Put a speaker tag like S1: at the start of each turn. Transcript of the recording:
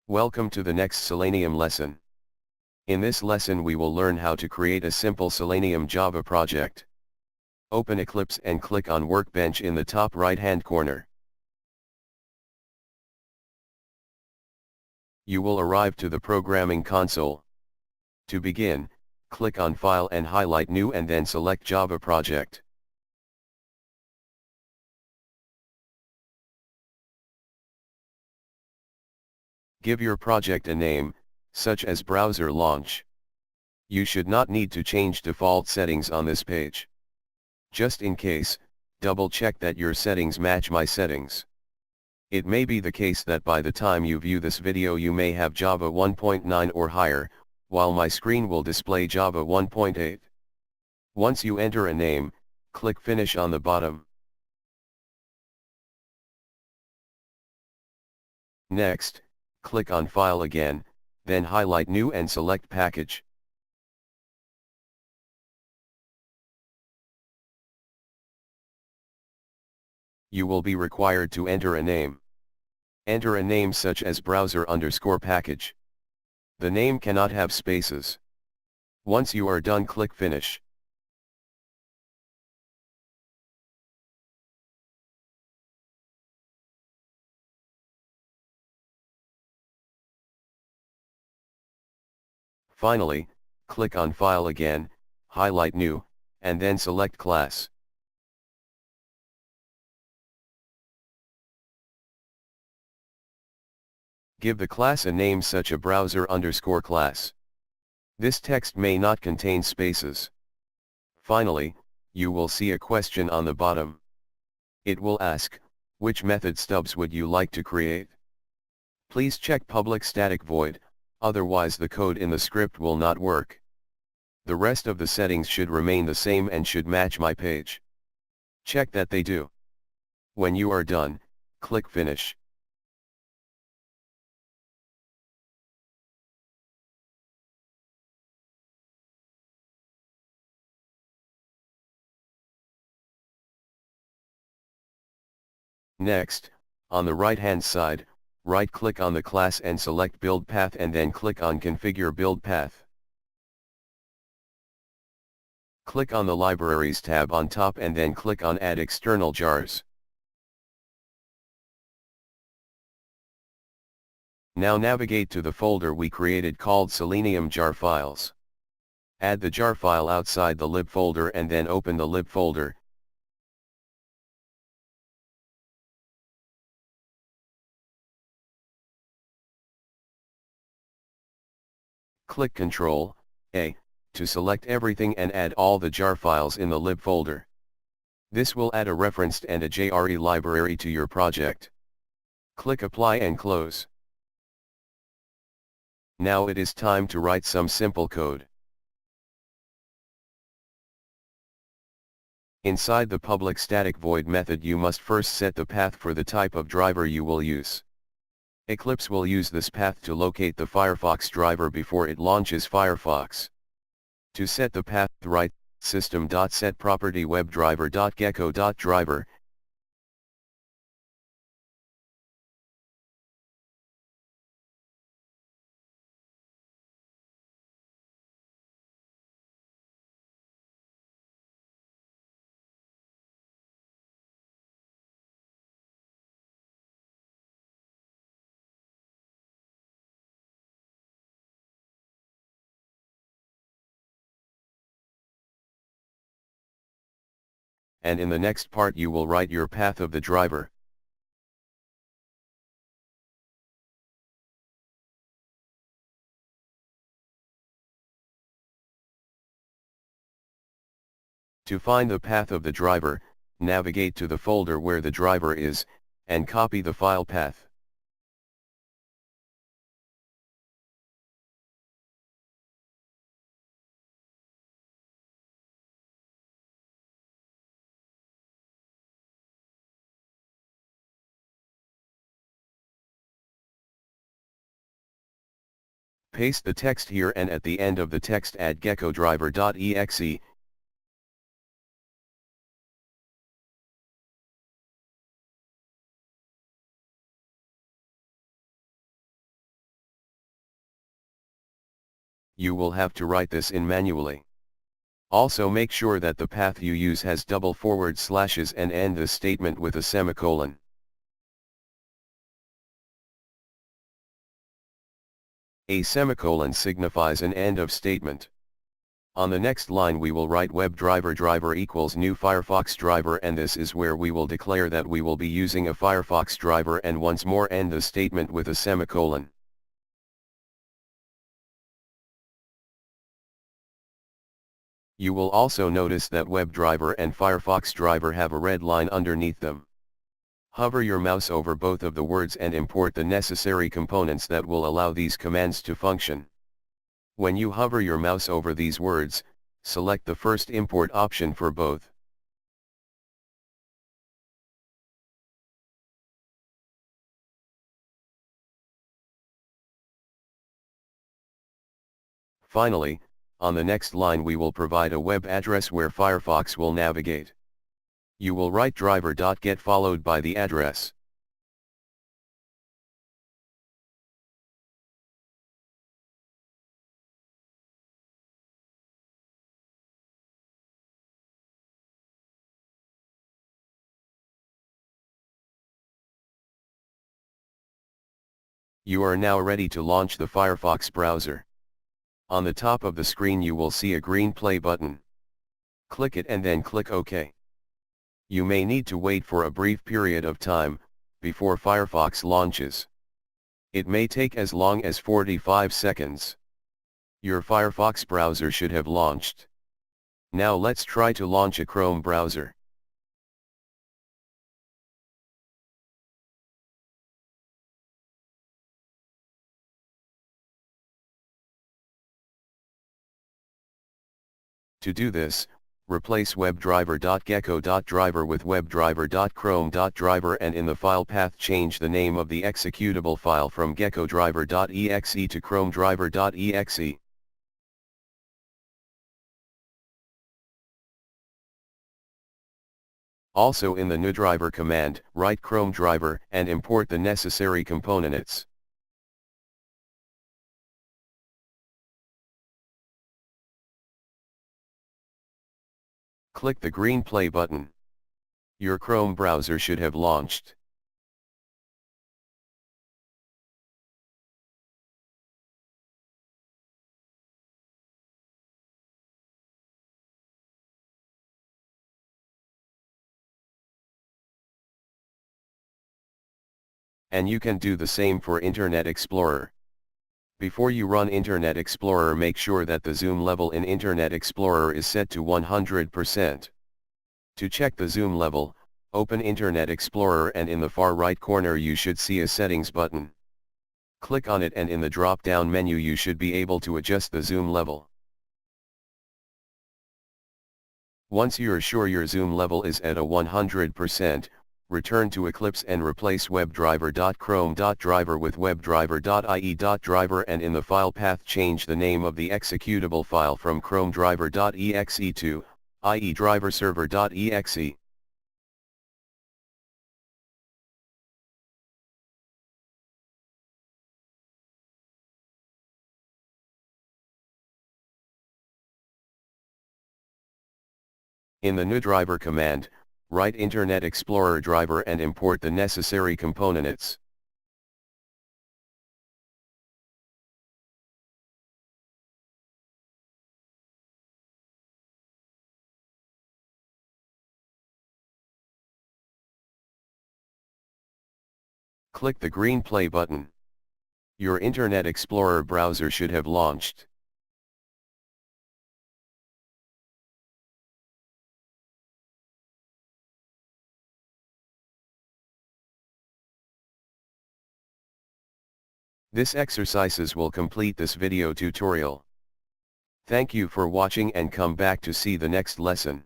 S1: Welcome to the next Selenium lesson. In this lesson we will learn how to create a simple Selenium Java project. Open Eclipse and click on Workbench in the top right-hand corner. You will arrive to the programming console. To begin, click on File and highlight New and then select Java Project. Give your project a name, such as Browser Launch. You should not need to change default settings on this page. Just in case, double check that your settings match my settings. It may be the case that by the time you view this video you may have Java 1.9 or higher, while my screen will display Java 1.8. Once you enter a name, click Finish on the bottom. Next, click on File again, then highlight New and select Package. You will be required to enter a name. Enter a name such as browser_package. The name cannot have spaces. Once you are done, click Finish. Finally, click on File again, highlight New, and then select Class. Give the class a name such as browser_class. This text may not contain spaces. Finally, you will see a question on the bottom. It will ask, which method stubs would you like to create? Please check public static void, otherwise the code in the script will not work. The rest of the settings should remain the same and should match my page. Check that they do. When you are done, click Finish. Next, on the right-hand side, right-click on the class and select Build Path and then click on Configure Build Path. Click on the Libraries tab on top and then click on Add External Jars. Now navigate to the folder we created called Selenium jar files. Add the jar file outside the lib folder and then open the lib folder. Click Ctrl+A to select everything and add all the jar files in the lib folder. This will add a referenced and a JRE library to your project. Click Apply and close. Now it is time to write some simple code. Inside the public static void method you must first set the path for the type of driver you will use. Eclipse will use this path to locate the Firefox driver before it launches Firefox. To set the path, write system.setProperty WebDriver.gecko.driver. And in the next part you will write your path of the driver. To find the path of the driver, navigate to the folder where the driver is, and copy the file path. Paste the text here and at the end of the text add geckodriver.exe. you will have to write this in manually. Also make sure that the path you use has double forward slashes and end the statement with a semicolon. A semicolon signifies an end of statement. On the next line we will write WebDriver driver equals new Firefox driver, and this is where we will declare that we will be using a Firefox driver, and once more end the statement with a semicolon. You will also notice that WebDriver and Firefox driver have a red line underneath them. Hover your mouse over both of the words and import the necessary components that will allow these commands to function. When you hover your mouse over these words, select the first import option for both. Finally, on the next line we will provide a web address where Firefox will navigate. You will write driver.get followed by the address. You are now ready to launch the Firefox browser. On the top of the screen you will see a green play button. Click it and then click OK. You may need to wait for a brief period of time before Firefox launches. It may take as long as 45 seconds. Your Firefox browser should have launched. Now let's try to launch a Chrome browser. To do this, replace WebDriver.gecko.driver with WebDriver.chrome.driver, and in the file path change the name of the executable file from GeckoDriver.exe to ChromeDriver.exe. Also in the nudriver command, write Chrome driver and import the necessary components. Click the green play button. Your Chrome browser should have launched. And you can do the same for Internet Explorer. Before you run Internet Explorer, make sure that the zoom level in Internet Explorer is set to 100%. To check the zoom level, open Internet Explorer and in the far right corner you should see a settings button. Click on it and in the drop-down menu you should be able to adjust the zoom level. Once you're sure your zoom level is at a 100%, return to Eclipse and replace WebDriver.chrome.driver with WebDriver.ie.driver, and in the file path change the name of the executable file from ChromeDriver.exe to IEDriverServer.exe. In the nudriver command, write Internet Explorer driver and import the necessary components. Click the green play button. Your Internet Explorer browser should have launched. This exercises will complete this video tutorial. Thank you for watching and come back to see the next lesson.